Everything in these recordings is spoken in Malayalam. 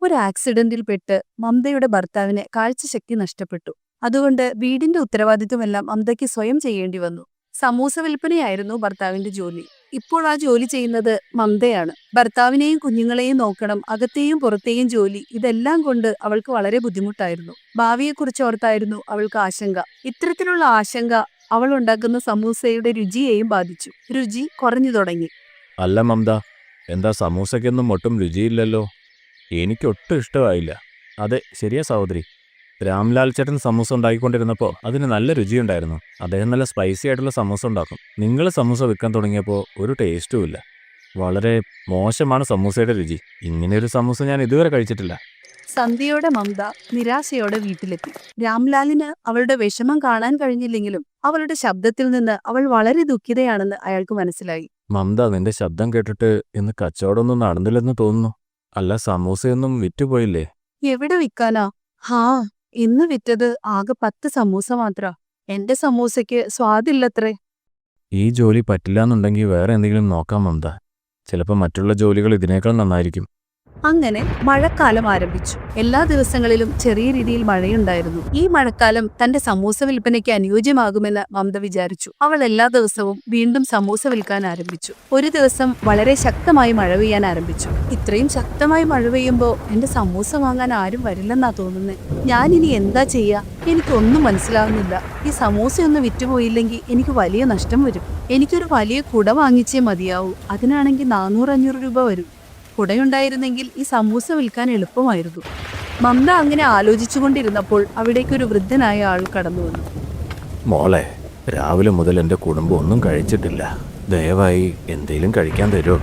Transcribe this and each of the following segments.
ഒരു ആക്സിഡന്റിൽ പെട്ട് മമതയുടെ ഭർത്താവിന് കാഴ്ചശക്തി നഷ്ടപ്പെട്ടു. അതുകൊണ്ട് വീടിന്റെ ഉത്തരവാദിത്വമെല്ലാം മമതയ്ക്ക് സ്വയം ചെയ്യേണ്ടി വന്നു. സമൂസ വിൽപ്പനയായിരുന്നു ഭർത്താവിന്റെ ജോലി. ഇപ്പോൾ ആ ജോലി ചെയ്യുന്നത് മമതയാണ്. ഭർത്താവിനെയും കുഞ്ഞുങ്ങളെയും നോക്കണം, അകത്തെയും പുറത്തെയും ജോലി, ഇതെല്ലാം കൊണ്ട് അവൾക്ക് വളരെ ബുദ്ധിമുട്ടായിരുന്നു. ഭാവിയെക്കുറിച്ച് ഓർത്തായിരുന്നു അവൾക്ക് ആശങ്ക. ഇത്തരത്തിലുള്ള ആശങ്ക അവൾ ഉണ്ടാക്കുന്ന സമൂസയുടെ രുചിയെയും ബാധിച്ചു. രുചി കുറഞ്ഞു തുടങ്ങി. അല്ല മമത, എന്താ സമൂസയ്ക്കൊന്നും ഒട്ടും രുചിയില്ലല്ലോ? എനിക്കൊട്ടും ഇഷ്ടമായില്ല. അതെ, ശരിയാ സഹോദരി. രാംലാൽ ചേട്ടൻ സമൂസ ഉണ്ടാക്കിക്കൊണ്ടിരുന്നപ്പോൾ അതിന് നല്ല രുചിയുണ്ടായിരുന്നു. അദ്ദേഹം നല്ല സ്പൈസി ആയിട്ടുള്ള സമൂസ ഉണ്ടാക്കും. നിങ്ങൾ സമൂസ വിൽക്കാൻ തുടങ്ങിയപ്പോൾ ഒരു ടേസ്റ്റും ഇല്ല. വളരെ മോശമാണ് സമൂസയുടെ രുചി. ഇങ്ങനെയൊരു സമൂസ ഞാൻ ഇതുവരെ കഴിച്ചിട്ടില്ല. സന്ധ്യയോടെ മമത നിരാശയോടെ വീട്ടിലെത്തി. രാംലാലിന് അവളുടെ വിഷമം കാണാൻ കഴിഞ്ഞില്ലെങ്കിലും അവളുടെ ശബ്ദത്തിൽ നിന്ന് അവൾ വളരെ ദുഃഖിതയാണെന്ന് അയാൾക്ക് മനസ്സിലായി. മമത, നിന്റെ ശബ്ദം കേട്ടിട്ട് ഇന്ന് കച്ചവടമൊന്നും നടന്നില്ലെന്ന് തോന്നുന്നു. അല്ല, സമൂസയൊന്നും വിറ്റുപോയില്ലേ? എവിടെ വിൽക്കാനാ? ഇന്ന് വിറ്റത് ആകെ 10 സമൂസ മാത്ര. എന്റെ സമൂസയ്ക്ക് സ്വാദില്ലത്രേ. ഈ ജോലി പറ്റില്ലാന്നുണ്ടെങ്കിൽ വേറെ എന്തെങ്കിലും നോക്കാം മമത. ചിലപ്പോൾ മറ്റുള്ള ജോലികൾ ഇതിനേക്കാൾ നന്നായിരിക്കും. അങ്ങനെ മഴക്കാലം ആരംഭിച്ചു. എല്ലാ ദിവസങ്ങളിലും ചെറിയ രീതിയിൽ മഴയുണ്ടായിരുന്നു. ഈ മഴക്കാലം തന്റെ സമൂസ വിൽപ്പനയ്ക്ക് അനുയോജ്യമാകുമെന്ന് മമത വിചാരിച്ചു. അവൾ എല്ലാ ദിവസവും വീണ്ടും സമൂസ വിൽക്കാൻ ആരംഭിച്ചു. ഒരു ദിവസം വളരെ ശക്തമായി മഴ പെയ്യാൻ ആരംഭിച്ചു. ഇത്രയും ശക്തമായി മഴ പെയ്യുമ്പോൾ എന്റെ സമൂസ വാങ്ങാൻ ആരും വരില്ലെന്നാ തോന്നുന്നത്. ഞാനിനി എന്താ ചെയ്യാ? എനിക്കൊന്നും മനസ്സിലാവുന്നില്ല. ഈ സമൂസയൊന്നും വിറ്റുപോയില്ലെങ്കിൽ എനിക്ക് വലിയ നഷ്ടം വരും. എനിക്കൊരു വലിയ കുട വാങ്ങിച്ചേ മതിയാവൂ. അതിനാണെങ്കിൽ 400-500 രൂപ വരും. കുടയുണ്ടായിരുന്നെങ്കിൽ ഈ സമൂസ വിൽക്കാൻ എളുപ്പമായിരുന്നു. മമത അങ്ങനെ ആലോചിച്ചുകൊണ്ടിരുന്നപ്പോൾ അവിടേക്കൊരു വൃദ്ധനായ ആൾ കടന്നു വന്നു. മോളെ, രാവിലെ മുതൽ എൻ്റെ കുടുംബം ഒന്നും കഴിച്ചിട്ടില്ല. ദയവായി എന്തേലും കഴിക്കാൻ തരുമോ?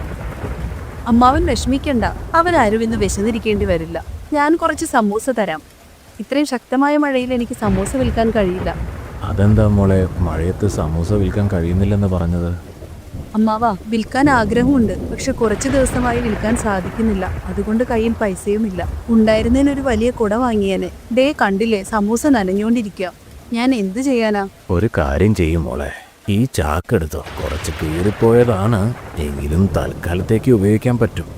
അമ്മാവൻ വിഷമിക്കണ്ട, അവരാരും ഇന്ന് വിശന്നിരിക്കേണ്ടി വരില്ല. ഞാൻ കുറച്ച് സമൂസ തരാം. ഇത്രയും ശക്തമായ മഴയിൽ എനിക്ക് സമൂസ വിൽക്കാൻ കഴിയില്ല. അതെന്താ മോളെ, മഴയത്ത് സമൂസ വിൽക്കാൻ കഴിയുന്നില്ലെന്ന് പറഞ്ഞത്? അമ്മാവാ, വിൽക്കാൻ ആഗ്രഹമുണ്ട്, പക്ഷെ കുറച്ച് ദിവസമായി വിൽക്കാൻ സാധിക്കുന്നില്ല. അതുകൊണ്ട് കയ്യിൽ പൈസയുമില്ല. ഉണ്ടായിരുന്നതിനൊരു വലിയ കുട വാങ്ങിയേനെ. ദേ കണ്ടില്ലേ, സമൂസ നനഞ്ഞുകൊണ്ടിരിക്കുക. ഞാൻ എന്ത് ചെയ്യാനാ? ഒരു കാര്യം ചെയ്യും മോളെ, ഈ ചാക്കെടുത്തോ. കുറച്ച് കീറിപ്പോയതാണ്, എങ്കിലും തൽക്കാലത്തേക്ക് ഉപയോഗിക്കാൻ പറ്റും.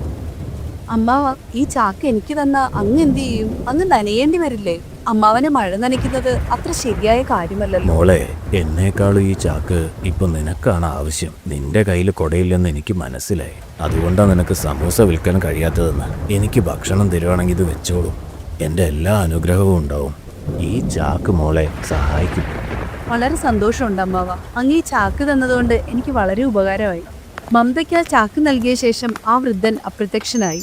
അമ്മാവ, ഈ ചാക്ക് എനിക്ക് തന്ന അങ്ങ് എന്ത് ചെയ്യും? അങ്ങ് നനയേണ്ടി വരില്ലേ? അമ്മാവനെ മഴ നനയ്ക്കുന്നത് അത്ര ശരിയായ കാര്യമല്ലല്ലോ. മോളെ, എന്നേക്കാളും ഈ ചാക്ക് ഇപ്പൊ നിനക്കാണ് ആവശ്യം. നിന്റെ കയ്യിൽ കൊടയില്ലെന്ന് എനിക്ക് മനസ്സിലായി. അതുകൊണ്ടാണ് നിനക്ക് സമൂസ വിൽക്കാൻ കഴിയാത്തതെന്ന്. എനിക്ക് ഭക്ഷണം തരുവാണെങ്കിൽ ഇത് വെച്ചോളൂ. എൻ്റെ എല്ലാ അനുഗ്രഹവും ഉണ്ടാവും. ഈ ചാക്ക് മോളെ സഹായിക്കും. വളരെ സന്തോഷമുണ്ട് അമ്മാവ. അങ്ങ് ഈ ചാക്ക് തന്നതുകൊണ്ട് എനിക്ക് വളരെ ഉപകാരമായി. മമതയ്ക്ക് ആ ചാക്ക് നൽകിയ ശേഷം ആ വൃദ്ധൻ അപ്രത്യക്ഷനായി.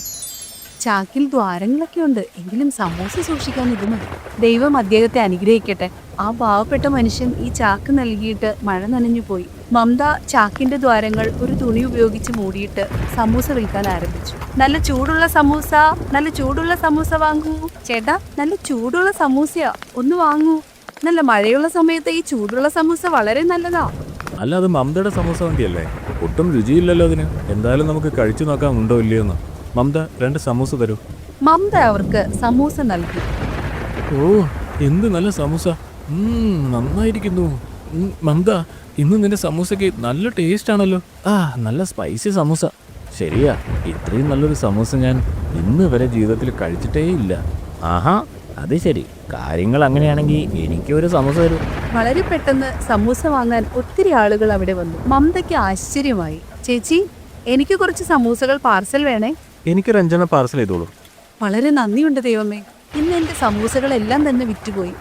ചാക്കിൽ ദ്വാരങ്ങളൊക്കെ ഉണ്ട്, എങ്കിലും സമൂസ സൂക്ഷിക്കാൻ ഇത് മതി. ദൈവം അദ്ദേഹത്തെ അനുഗ്രഹിക്കട്ടെ. ആ പാവപ്പെട്ട മനുഷ്യൻ ഈ ചാക്ക് നൽകിയിട്ട് മഴ നനഞ്ഞു പോയി. മമത ചാക്കിന്റെ ദ്വാരങ്ങൾ ഒരു തുണി ഉപയോഗിച്ച് മൂടിയിട്ട് സമൂസ വിൽക്കാൻ ആരംഭിച്ചു. നല്ല ചൂടുള്ള സമൂസ, നല്ല ചൂടുള്ള സമൂസ വാങ്ങൂ. ചേട്ടാ, നല്ല ചൂടുള്ള സമൂസയാ, ഒന്ന് വാങ്ങൂ. നല്ല മഴയുള്ള സമയത്ത് ഈ ചൂടുള്ള സമൂസ വളരെ നല്ലതാ. അല്ല, അത് മമതയുടെ സമൂസ വണ്ടിയല്ലേ? ഒട്ടും രുചിയില്ലല്ലോ അതിന്. എന്തായാലും നമുക്ക് കഴിച്ചു നോക്കാം ഉണ്ടോ ഇല്ലയോന്ന്. മമത, 2 സമൂസ തരൂ. മമത അവർക്ക് സമൂസ നൽകി. ഓ, എന്ത് നല്ല സമൂസ! നന്നായിരിക്കുന്നു. മമത, ഇന്ന് നിന്റെ സമൂസയ്ക്ക് നല്ല ടേസ്റ്റ് ആണല്ലോ. നല്ല സ്പൈസി സമൂസ. ശരിയാ, ഇത്രയും നല്ലൊരു സമൂസ ഞാൻ ഇന്ന് വരെ ജീവിതത്തിൽ കഴിച്ചിട്ടേ ഇല്ല. ആഹാ, അത് ശരി. കാര്യങ്ങൾ അങ്ങനെയാണെങ്കിൽ എനിക്കൊരു സമൂസ തരൂ. വളരെ പെട്ടെന്ന് സമൂസ വാങ്ങാൻ ഒത്തിരി ആളുകൾ അവിടെ വന്നു. മമതയ്ക്ക് ആശ്ചര്യമായി. ചേച്ചി, എനിക്ക് കുറച്ച് സമൂസകൾ പാർസൽ വേണേ. എനിക്ക് 5 പാർസൽ ചെയ്തോളൂ. വളരെ നന്ദിയുണ്ട് ദൈവമേ. ഇന്ന് എന്റെ സമൂസകളെല്ലാം തന്നെ വിറ്റുപോയി.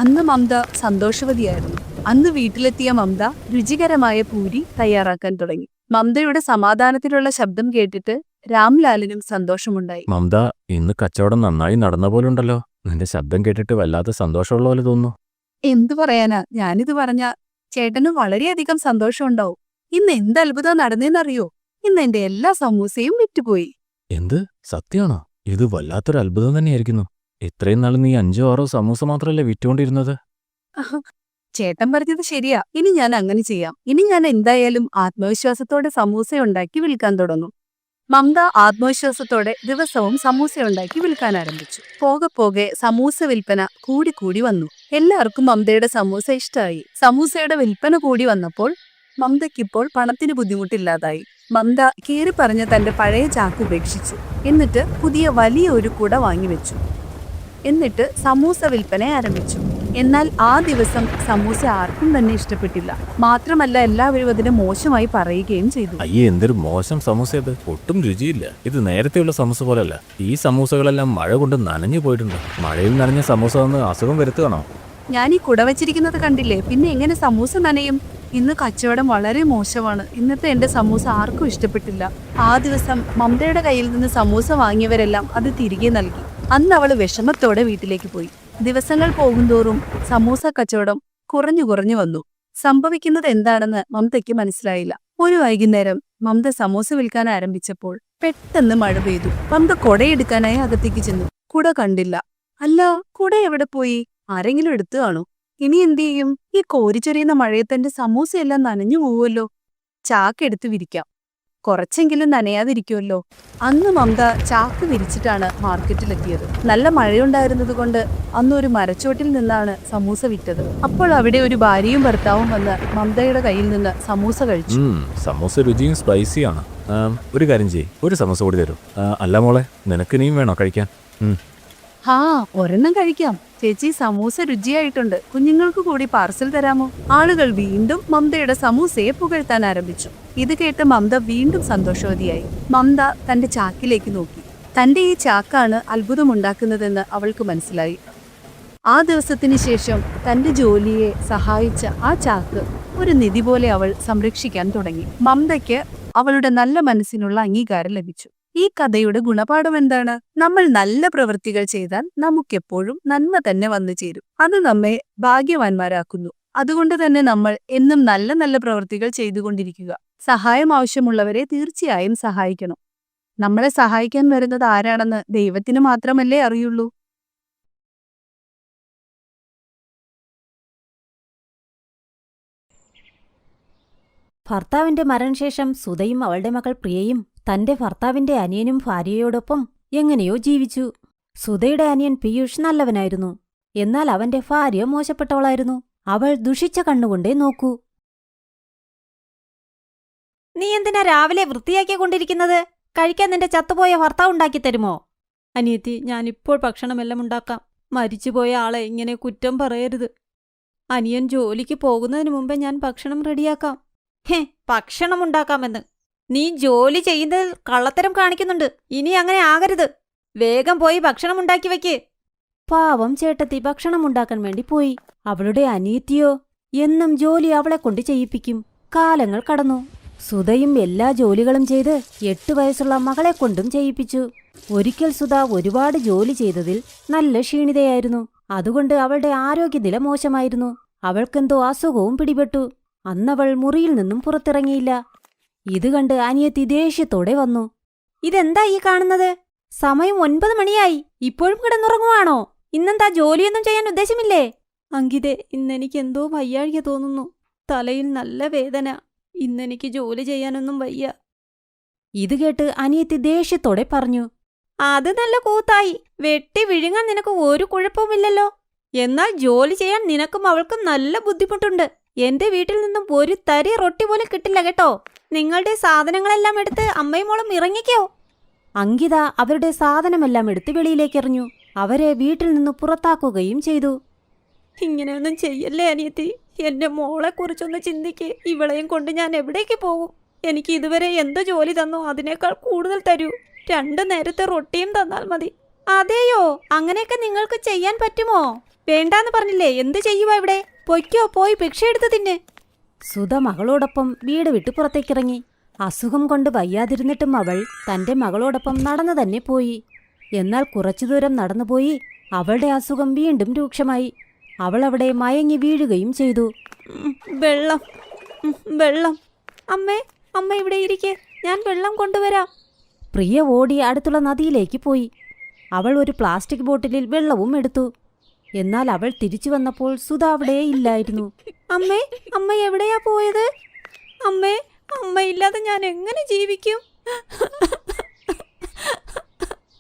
അന്ന് മമത സന്തോഷവതിയായിരുന്നു. അന്ന് വീട്ടിലെത്തിയ മമത രുചികരമായ പൂരി തയ്യാറാക്കാൻ തുടങ്ങി. മമതയുടെ സമാധാനത്തിലുള്ള ശബ്ദം കേട്ടിട്ട് രാംലാലിനും സന്തോഷമുണ്ടായി. മമത, ഇന്ന് കച്ചവടം നന്നായി നടന്ന പോലുണ്ടല്ലോ. നിന്റെ ശബ്ദം കേട്ടിട്ട് വല്ലാത്ത സന്തോഷമുള്ള പോലെ തോന്നുന്നു. എന്തു പറയാനാ, ഞാനിത് പറഞ്ഞ ചേട്ടനും വളരെയധികം സന്തോഷമുണ്ടാവും. ഇന്ന് എന്ത് അത്ഭുതം നടന്നേന്നറിയോ? ഇന്ന് എന്റെ എല്ലാ സമൂസയും വിറ്റുപോയി. എന്ത്, സത്യമാണോ? ഇത് വല്ലാത്തൊരു അത്ഭുതം തന്നെയായിരിക്കുന്നു. ഇത്രയും നാൾ നീ 5-6 സമൂസ മാത്രമല്ലേ വിറ്റുകൊണ്ടിരുന്നത്? ചേട്ടൻ പറഞ്ഞത് ശരിയാ. ഇനി ഞാൻ അങ്ങനെ ചെയ്യാം. ഇനി ഞാൻ എന്തായാലും ആത്മവിശ്വാസത്തോടെ സമൂസ ഉണ്ടാക്കി വിൽക്കാൻ തുടങ്ങും. മമത ആത്മവിശ്വാസത്തോടെ ദിവസവും സമൂസ ഉണ്ടാക്കി വിൽക്കാൻ ആരംഭിച്ചു. പോകെ പോകെ സമൂസ വിൽപ്പന കൂടി വന്നു. എല്ലാവർക്കും മമതയുടെ സമൂസ ഇഷ്ടമായി. സമൂസയുടെ വിൽപ്പന കൂടി വന്നപ്പോൾ മമതയ്ക്കിപ്പോൾ പണത്തിന് ബുദ്ധിമുട്ടില്ലാതായി. മമത കീറി പറഞ്ഞ തന്റെ പഴയ ചാക്ക് ഉപേക്ഷിച്ചു. എന്നിട്ട് പുതിയ വലിയ ഒരു കുട വാങ്ങിവെച്ചു. എന്നിട്ട് സമൂസ വിൽപ്പന ആരംഭിച്ചു. എന്നാൽ ആ ദിവസം സമൂസ ആർക്കും തന്നെ ഇഷ്ടപ്പെട്ടില്ല. മാത്രമല്ല എല്ലാവരും അതിനെ മോശമായി പറയുകയും ചെയ്തു. അയ്യേ, എന്തൊരു മോശം സമൂസ ഇത്. ഒട്ടും രുചിയില്ല. ഇത് നേരത്തെയുള്ള സമൂസ പോലല്ല. ഈ സമൂസകളെല്ലാം മഴ കൊണ്ട് നനഞ്ഞു പോയിട്ടുണ്ട്. മഴയിൽ നനഞ്ഞ സമൂസ വന്ന് അസുഖം വരുത്തുകയാണോ? ഞാൻ ഈ കുട വെച്ചിരിക്കുന്നത് കണ്ടില്ലേ, പിന്നെ എങ്ങനെ സമൂസ നനയും? ഇന്ന് കച്ചവടം വളരെ മോശമാണ്. ഇന്നത്തെ എന്റെ സമൂസ ആർക്കും ഇഷ്ടപ്പെട്ടില്ല. ആ ദിവസം മമതയുടെ കയ്യിൽ നിന്ന് സമൂസ വാങ്ങിയവരെല്ലാം അത് തിരികെ നൽകി. അന്ന് അവൾ വിഷമത്തോടെ വീട്ടിലേക്ക് പോയി. ദിവസങ്ങൾ പോകുന്തോറും സമൂസ കച്ചവടം കുറഞ്ഞു കുറഞ്ഞു വന്നു. സംഭവിക്കുന്നത് എന്താണെന്ന് മമതയ്ക്ക് മനസ്സിലായില്ല. ഒരു വൈകുന്നേരം മമത സമൂസ വിൽക്കാൻ ആരംഭിച്ചപ്പോൾ പെട്ടെന്ന് മഴ പെയ്തു. മമത കുടയെടുക്കാനായി അകത്തേക്ക് ചെന്നു. കുട കണ്ടില്ല. അല്ല, കുട എവിടെ പോയി? ആരെങ്കിലും എടുത്തു കാണോ? ഇനി എന്തു ചെയ്യും? ഈ കോരിച്ചൊരിയുന്ന മഴയത്ത് എന്റെ സമൂസയെല്ലാം നനഞ്ഞു പോവുമല്ലോ. ചാക്ക് എടുത്ത് വിരിക്കാം, കുറച്ചെങ്കിലും നനയാതിരിക്കുമല്ലോ. അന്ന് മമത ചാക്ക് വിരിച്ചിട്ടാണ് മാർക്കറ്റിലെത്തിയത്. നല്ല മഴയുണ്ടായിരുന്നത് കൊണ്ട് അന്ന് ഒരു മരച്ചോട്ടിൽ നിന്നാണ് സമൂസ വിറ്റത്. അപ്പോൾ അവിടെ ഒരു ഭാര്യയും ഭർത്താവും വന്ന് മമതയുടെ കയ്യിൽ നിന്ന് സമൂസ കഴിച്ചു. സമൂസ രുചിയും സ്പൈസിയാണ്. ഒരു കാര്യം ചെയ്യ്, ഒരു സമൂസ കൂടി തരൂ. അല്ല മോളെ, നിനക്ക് ഇനിയും വേണോ കഴിക്കാൻ? ഒരെണ്ണം കഴിക്കാം ചേച്ചി, സമൂസ രുചിയായിട്ടുണ്ട്. കുഞ്ഞുങ്ങൾക്ക് കൂടി പാർസൽ തരാമോ? ആളുകൾ വീണ്ടും മമതയുടെ സമൂസയെ പുകഴ്ത്താൻ ആരംഭിച്ചു. ഇത് കേട്ട് മമത വീണ്ടും സന്തോഷവതിയായി. മമത തന്റെ ചാക്കിലേക്ക് നോക്കി. തന്റെ ഈ ചാക്കാണ് അത്ഭുതമുണ്ടാക്കുന്നതെന്ന് അവൾക്ക് മനസ്സിലായി. ആ ദിവസത്തിന് ശേഷം തന്റെ ജോലിയെ സഹായിച്ച ആ ചാക്ക് ഒരു നിധി പോലെ അവൾ സംരക്ഷിക്കാൻ തുടങ്ങി. മമതയ്ക്ക് അവളുടെ നല്ല മനസ്സിനുള്ള അംഗീകാരം ലഭിച്ചു. ഈ കഥയുടെ ഗുണപാഠം എന്താണ്? നമ്മൾ നല്ല പ്രവൃത്തികൾ ചെയ്താൽ നമുക്കെപ്പോഴും നന്മ തന്നെ വന്നു ചേരും. അത് നമ്മെ ഭാഗ്യവാന്മാരാക്കുന്നു. അതുകൊണ്ട് തന്നെ നമ്മൾ എന്നും നല്ല നല്ല പ്രവൃത്തികൾ ചെയ്തുകൊണ്ടിരിക്കുക. സഹായം ആവശ്യമുള്ളവരെ തീർച്ചയായും സഹായിക്കണം. നമ്മളെ സഹായിക്കാൻ വരുന്നത് ആരാണെന്ന് ദൈവത്തിന് മാത്രമല്ലേ അറിയുള്ളൂ. ഭർത്താവിന്റെ മരണശേഷം സുധയും അവളുടെ മകൾ പ്രിയയും തന്റെ ഭർത്താവിന്റെ അനിയനും ഭാര്യയോടൊപ്പം എങ്ങനെയോ ജീവിച്ചു. സുധയുടെ അനിയൻ പീയൂഷ് നല്ലവനായിരുന്നു. എന്നാൽ അവന്റെ ഭാര്യ മോശപ്പെട്ടവളായിരുന്നു. അവൾ ദുഷിച്ച കണ്ണുകൊണ്ടേ നോക്കൂ. നീ എന്തിനാ രാവിലെ വൃത്തിയാക്കിക്കൊണ്ടിരിക്കുന്നത്? കഴിക്കാൻ നിന്റെ ചത്തുപോയ ഭർത്താവ് ഉണ്ടാക്കി തരുമോ? അനിയത്തി, ഞാനിപ്പോൾ ഭക്ഷണമെല്ലാം ഉണ്ടാക്കാം. മരിച്ചുപോയ ആളെ ഇങ്ങനെ കുറ്റം പറയരുത്. അനിയൻ ജോലിക്ക് പോകുന്നതിന് മുമ്പേ ഞാൻ ഭക്ഷണം റെഡിയാക്കാം. ഭക്ഷണമുണ്ടാക്കാമെന്ന് നീ ജോലി ചെയ്യുന്നതിൽ കള്ളത്തരം കാണിക്കുന്നുണ്ട്. ഇനി അങ്ങനെ ആകരുത്. വേഗം പോയി ഭക്ഷണമുണ്ടാക്കി വെക്ക്. പാവം ചേട്ടത്തി ഭക്ഷണമുണ്ടാക്കാൻ വേണ്ടി പോയി. അവളുടെ അനിയത്തിയോ എന്നും ജോലി അവളെ കൊണ്ട് ചെയ്യിപ്പിക്കും. കാലങ്ങൾ കടന്നു. സുധയും എല്ലാ ജോലികളും ചെയ്ത് 8 വയസ്സുള്ള മകളെ കൊണ്ടും ചെയ്യിപ്പിച്ചു. ഒരിക്കൽ സുധ ഒരുപാട് ജോലി ചെയ്തതിൽ നല്ല ക്ഷീണിതയായിരുന്നു. അതുകൊണ്ട് അവളുടെ ആരോഗ്യനില മോശമായിരുന്നു. അവൾക്കെന്തോ അസുഖവും പിടിപെട്ടു. അന്നവൾ മുറിയിൽ നിന്നും പുറത്തിറങ്ങിയില്ല. ഇത് കണ്ട് അനിയത്തി ദേഷ്യത്തോടെ വന്നു. ഇതെന്താ ഈ കാണുന്നത്? സമയം 9 മണിയായി. ഇപ്പോഴും കിടന്നുറങ്ങുവാണോ? ഇന്നെന്താ ജോലിയൊന്നും ചെയ്യാൻ ഉദ്ദേശമില്ലേ? അങ്കിതേ, ഇന്നെനിക്കെന്തോ വയ്യാഴിക തോന്നുന്നു. തലയിൽ നല്ല വേദന. ഇന്നെനിക്ക് ജോലി ചെയ്യാനൊന്നും വയ്യ. ഇത് കേട്ട് അനിയത്തി ദേഷ്യത്തോടെ പറഞ്ഞു. അത് നല്ല കൂത്തായി. വെട്ടി വിഴുങ്ങാൻ നിനക്ക് ഒരു കുഴപ്പവുമില്ലല്ലോ. എന്നാൽ ജോലി ചെയ്യാൻ നിനക്കും അവൾക്കും നല്ല ബുദ്ധിമുട്ടുണ്ട്. എന്റെ വീട്ടിൽ നിന്നും ഒരു തരി റൊട്ടി പോലും കിട്ടില്ല കേട്ടോ. നിങ്ങളുടെ സാധനങ്ങളെല്ലാം എടുത്ത് അമ്മയും മോളും ഇറങ്ങിക്കോ. അങ്കിത അവരുടെ സാധനമെല്ലാം എടുത്ത് വെളിയിലേക്കെറിഞ്ഞു. അവരെ വീട്ടിൽ നിന്ന് പുറത്താക്കുകയും ചെയ്തു. ഇങ്ങനെയൊന്നും ചെയ്യല്ലേ അനിയത്തി. എന്റെ മോളെക്കുറിച്ചൊന്ന് ചിന്തിക്ക്. ഇവളെയും കൊണ്ട് ഞാൻ എവിടേക്ക് പോകും? എനിക്ക് ഇതുവരെ എന്ത് ജോലി തന്നോ അതിനേക്കാൾ കൂടുതൽ തരൂ. 2 നേരത്തെ റൊട്ടിയും തന്നാൽ മതി. അതെയോ? അങ്ങനെയൊക്കെ നിങ്ങൾക്ക് ചെയ്യാൻ പറ്റുമോ? വേണ്ടാന്ന് പറഞ്ഞില്ലേ? എന്ത് ചെയ്യുവാ ഇവിടെ? പൊയ്ക്കോ, പോയി ഭിക്ഷയെടുത്ത് തിന്നെ. സുധ മകളോടൊപ്പം വീട് വിട്ട് പുറത്തേക്കിറങ്ങി. അസുഖം കൊണ്ട് വയ്യാതിരുന്നിട്ടും അവൾ തന്റെ മകളോടൊപ്പം നടന്നു തന്നെ പോയി. എന്നാൽ കുറച്ചു ദൂരം നടന്നുപോയി അവളുടെ അസുഖം വീണ്ടും രൂക്ഷമായി. അവൾ അവിടെ മയങ്ങി വീഴുകയും ചെയ്തു. വെള്ളം, വെള്ളം. അമ്മേ, അമ്മ ഇവിടെ ഇരിക്കെ, ഞാൻ വെള്ളം കൊണ്ടുവരാം. പ്രിയ ഓടി അടുത്തുള്ള നദിയിലേക്ക് പോയി. അവൾ ഒരു പ്ലാസ്റ്റിക് ബോട്ടിലിൽ വെള്ളവും എടുത്തു. എന്നാൽ അവൾ തിരിച്ചു വന്നപ്പോൾ സുധ അവിടെ ഇല്ലായിരുന്നു. അമ്മേ, അമ്മ എവിടെയാ പോയത്? അമ്മേ, അമ്മയില്ലാതെ ഞാൻ എങ്ങനെ ജീവിക്കും?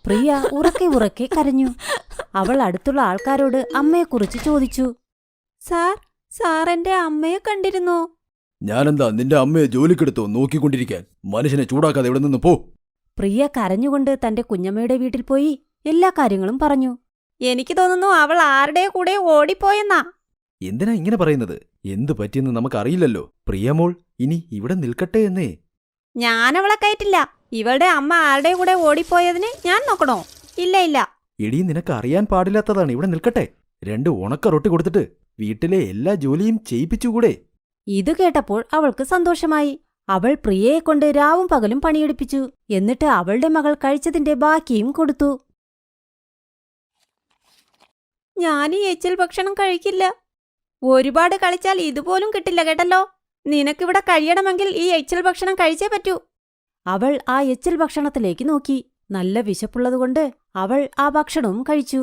പ്രിയ ഉറക്കെ ഉറക്കെ കരഞ്ഞു. അവൾ അടുത്തുള്ള ആൾക്കാരോട് അമ്മയെക്കുറിച്ച് ചോദിച്ചു. സാർ എന്റെ അമ്മയെ കണ്ടിരുന്നോ? ഞാനെന്താ നിന്റെ അമ്മയെ ജോലിക്കെടുത്തോ നോക്കിക്കൊണ്ടിരിക്കാൻ? മനുഷ്യനെ ചൂടാക്കാതെ ഇവിടെ നിന്ന് പോ. പ്രിയ കരഞ്ഞുകൊണ്ട് തന്റെ കുഞ്ഞമ്മയുടെ വീട്ടിൽ പോയി എല്ലാ കാര്യങ്ങളും പറഞ്ഞു. എനിക്ക് തോന്നുന്നു അവൾ ആരുടെ കൂടെ ഓടിപ്പോയെന്നാ. എന്തിനാ ഇങ്ങനെ പറയുന്നത്? എന്തു പറ്റിയെന്ന് നമുക്കറിയില്ലല്ലോ. പ്രിയമോൾ ഇനി ഇവിടെ നിൽക്കട്ടെ എന്നേ. ഞാനവളെ കയറ്റില്ല. ഇവളുടെ അമ്മ ആരുടെ കൂടെ ഓടിപ്പോയതിന് ഞാൻ നോക്കണോ? ഇല്ല ഇല്ല. എടീ, നിനക്ക് അറിയാൻ പാടില്ലാത്തതാണ്. ഇവിടെ നിൽക്കട്ടെ. 2 ഉണക്ക റൊട്ടി കൊടുത്തിട്ട് വീട്ടിലെ എല്ലാ ജോലിയും ചെയ്യിപ്പിച്ചുകൂടെ? ഇത് കേട്ടപ്പോൾ അവൾക്ക് സന്തോഷമായി. അവൾ പ്രിയയെക്കൊണ്ട് രാവും പകലും പണിയെടുപ്പിച്ചു. എന്നിട്ട് അവളുടെ മകൾ കഴിച്ചതിന്റെ ബാക്കിയും കൊടുത്തു. ഞാൻ ഈ എച്ചിൽ ഭക്ഷണം കഴിക്കില്ല. ഒരുപാട് കളിച്ചാൽ ഇതുപോലും കിട്ടില്ല കേട്ടല്ലോ. നിനക്കിവിടെ കഴിയണമെങ്കിൽ ഈ എച്ചിൽ ഭക്ഷണം കഴിച്ചേ പറ്റൂ. അവൾ ആ എച്ചിൽ ഭക്ഷണത്തിലേക്ക് നോക്കി. നല്ല വിശപ്പുള്ളതുകൊണ്ട് അവൾ ആ ഭക്ഷണവും കഴിച്ചു.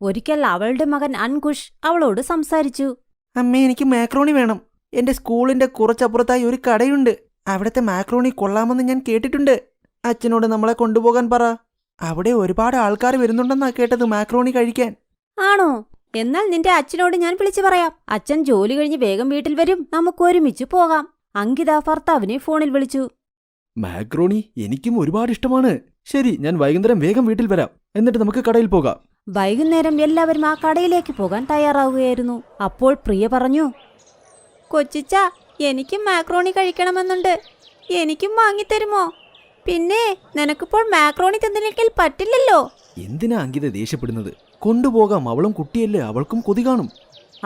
ഒരിക്കൽ അവളുടെ മകൻ അൻകുഷ് അവളോട് സംസാരിച്ചു. അമ്മേ, എനിക്ക് മാക്രോണി വേണം. എന്റെ സ്കൂളിന്റെ കുറച്ചപ്പുറത്തായി ഒരു കടയുണ്ട്. അവിടുത്തെ മാക്രോണി കൊള്ളാമെന്ന് ഞാൻ കേട്ടിട്ടുണ്ട്. അച്ഛനോട് നമ്മളെ കൊണ്ടുപോകാൻ പറ. അവിടെ ഒരുപാട് ആൾക്കാർ വരുന്നുണ്ടെന്നാ കേട്ടത് മാക്രോണി കഴിക്കാൻ. ആണോ? എന്നാൽ നിന്റെ അച്ഛനോട് ഞാൻ വിളിച്ചു പറയാം. അച്ഛൻ ജോലി കഴിഞ്ഞ് വേഗം വീട്ടിൽ വരും. നമുക്ക് ഒരുമിച്ച് പോകാം. അങ്കിത ഭർത്താവിനെ ഫോണിൽ വിളിച്ചു. മാക്രോണി എനിക്കും ഒരുപാട് ഇഷ്ടമാണ്. ശരി, ഞാൻ വൈകുന്നേരം വേഗം വീട്ടിൽ വരാം. എന്നിട്ട് നമുക്ക് കടയിൽ പോകാം. വൈകുന്നേരം എല്ലാവരും ആ കടയിലേക്ക് പോകാൻ തയ്യാറാവുകയായിരുന്നു. അപ്പോൾ പ്രിയ പറഞ്ഞു, കൊച്ചിച്ച, എനിക്കും മാക്രോണി കഴിക്കണമെന്നുണ്ട്. എനിക്കും വാങ്ങിത്തരുമോ? പിന്നെ നിനക്കിപ്പോൾ മാക്രോണി തിന്നില്ലെങ്കിൽ പറ്റില്ലല്ലോ. എന്തിനാ അങ്കിത ദേഷ്യപ്പെടുന്നത്? കൊണ്ടുപോകാം. അവളും കുട്ടിയല്ലേ, അവൾക്കും കൊതി കാണും.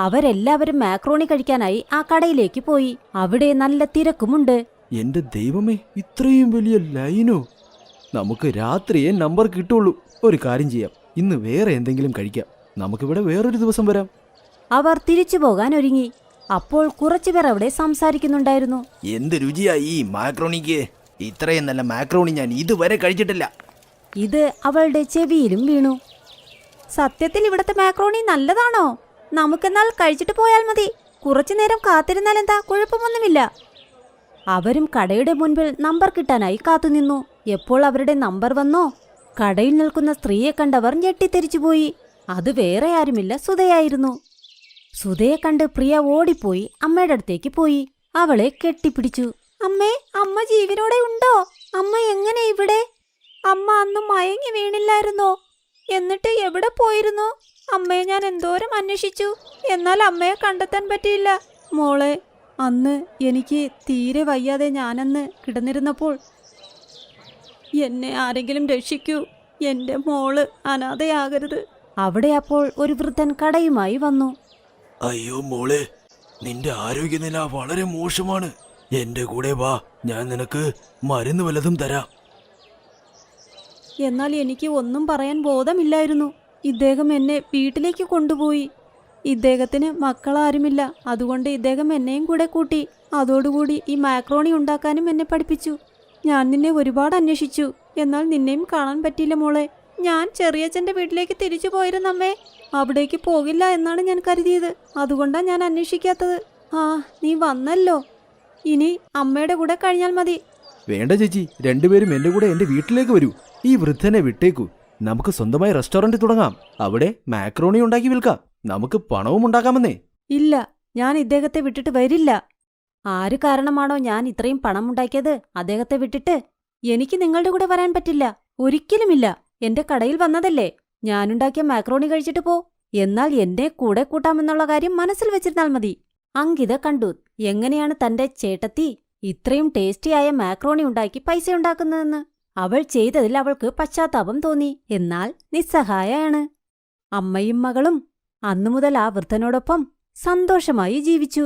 അവരെല്ലാവരും മാക്രോണി കഴിക്കാനായി ആ കടയിലേക്ക് പോയി. അവിടെ നല്ല തിരക്കുമുണ്ട്. എന്റെ ദൈവമേ, ഇത്രയും വലിയ ലൈനോ? നമുക്ക് രാത്രിയെ നമ്പർ കിട്ടുള്ളൂ. ഒരു കാര്യം ചെയ്യാം, ഇന്ന് വേറെ എന്തെങ്കിലും കഴിക്കാം. നമുക്കിവിടെ വേറൊരു ദിവസം വരാം. അവർ തിരിച്ചു പോകാൻ ഒരുങ്ങി. അപ്പോൾ കുറച്ചുപേർ അവിടെ സംസാരിക്കുന്നുണ്ടായിരുന്നു. എന്ത് രുചിയായി ഈ മാക്രോണിക്ക്! ഇത്രയും നല്ല മാക്രോണി ഞാൻ ഇതുവരെ കഴിച്ചിട്ടില്ല. ഇത് അവളുടെ ചെവിയിലും വീണു. സത്യത്തിൽ ഇവിടത്തെ മാക്രോണി നല്ലതാണോ? നമുക്കെന്നാൽ കഴിച്ചിട്ട് പോയാൽ മതി. കുറച്ചുനേരം കാത്തിരുന്നാൽ എന്താ? കുഴപ്പമൊന്നുമില്ല. അവരും കടയുടെ മുൻപിൽ നമ്പർ കിട്ടാനായി കാത്തുനിന്നു. എപ്പോൾ അവരുടെ നമ്പർ വന്നോ, കടയിൽ നിൽക്കുന്ന സ്ത്രീയെ കണ്ടവർ ഞെട്ടിത്തെരിച്ചുപോയി. അത് വേറെ ആരുമില്ല, സുധയായിരുന്നു. സുധയെ കണ്ട് പ്രിയ ഓടിപ്പോയി അമ്മയുടെ അടുത്തേക്ക് പോയി. അവളെ കെട്ടിപ്പിടിച്ചു. അമ്മേ, അമ്മ ജീവനോടെ ഉണ്ടോ? അമ്മ എങ്ങനെ ഇവിടെ? അമ്മ അന്ന് മയങ്ങി വീണില്ലായിരുന്നോ? എന്നിട്ട് എവിടെ പോയിരുന്നു? അമ്മയെ ഞാൻ എന്തോരം അന്വേഷിച്ചു. എന്നാൽ അമ്മയെ കണ്ടെത്താൻ പറ്റിയില്ല. മോളെ, അന്ന് എനിക്ക് തീരെ വയ്യാതെ ഞാനന്ന് കിടന്നിരുന്നപ്പോൾ എന്നെ ആരെങ്കിലും രക്ഷിക്കൂ. എന്റെ മോള് അനാഥയാകരുത്. അവിടെ അപ്പോൾ ഒരു വൃദ്ധൻ കടയുമായി വന്നു. അയ്യോ മോളെ, നിന്റെ ആരോഗ്യനില വളരെ മോശമാണ്. എന്റെ കൂടെ വാ, ഞാൻ നിനക്ക് മരുന്ന് വല്ലതും തരാം. എന്നാൽ എനിക്ക് ഒന്നും പറയാൻ ബോധമില്ലായിരുന്നു. ഇദ്ദേഹം എന്നെ വീട്ടിലേക്ക് കൊണ്ടുപോയി. ഇദ്ദേഹത്തിന് മക്കളാരുമില്ല. അതുകൊണ്ട് ഇദ്ദേഹം എന്നെയും കൂടെ കൂട്ടി. അതോടുകൂടി ഈ മാക്രോണി ഉണ്ടാക്കാനും എന്നെ പഠിപ്പിച്ചു. ഞാൻ നിന്നെ ഒരുപാട് അന്വേഷിച്ചു. എന്നാൽ നിന്നെയും കാണാൻ പറ്റിയില്ല മോളെ. ഞാൻ ചെറിയച്ഛൻ്റെ വീട്ടിലേക്ക് തിരിച്ചു പോയിരുന്നമ്മേ. അവിടേക്ക് പോകില്ല എന്നാണ് ഞാൻ കരുതിയത്. അതുകൊണ്ടാണ് ഞാൻ അന്വേഷിക്കാത്തത്. ആ, നീ വന്നല്ലോ. ഇനി അമ്മയുടെ കൂടെ കഴിഞ്ഞാൽ മതി. വേണ്ട ചേച്ചി, രണ്ടുപേരും എന്റെ കൂടെ എന്റെ വീട്ടിലേക്ക് വരൂ. ഈ വൃദ്ധനെ വിട്ടേക്കൂ. നമുക്ക് സ്വന്തമായി റെസ്റ്റോറന്റ് തുടങ്ങാം. അവിടെ മാക്രോണി ഉണ്ടാക്കി വിൽക്കാം. നമുക്ക് പണവും ഉണ്ടാക്കാമെന്നേ. ഇല്ല, ഞാൻ ഇദ്ദേഹത്തെ വിട്ടിട്ട് വരില്ല. ആര് കാരണമാണോ ഞാൻ ഇത്രയും പണം ഉണ്ടാക്കിയത്, അദ്ദേഹത്തെ വിട്ടിട്ട് എനിക്ക് നിങ്ങളുടെ കൂടെ വരാൻ പറ്റില്ല. ഒരിക്കലുമില്ല. എന്റെ കടയിൽ വന്നതല്ലേ, ഞാനുണ്ടാക്കിയ മാക്രോണി കഴിച്ചിട്ട് പോ. എന്നാൽ എന്നെ കൂടെ കൂട്ടാമെന്നുള്ള കാര്യം മനസ്സിൽ വെച്ചിരുന്നാൽ മതി. അങ്കിത കണ്ടു എങ്ങനെയാണ് തന്റെ ചേട്ടത്തി ഇത്രയും ടേസ്റ്റിയായ മാക്രോണി ഉണ്ടാക്കി പൈസയുണ്ടാക്കുന്നതെന്ന്. അവൾ ചെയ്തതിൽ അവൾക്ക് പശ്ചാത്താപം തോന്നി. എന്നാൽ നിസ്സഹായാണ്. അമ്മയും മകളും അന്നുമുതൽ ആ വൃദ്ധനോടൊപ്പം സന്തോഷമായി ജീവിച്ചു.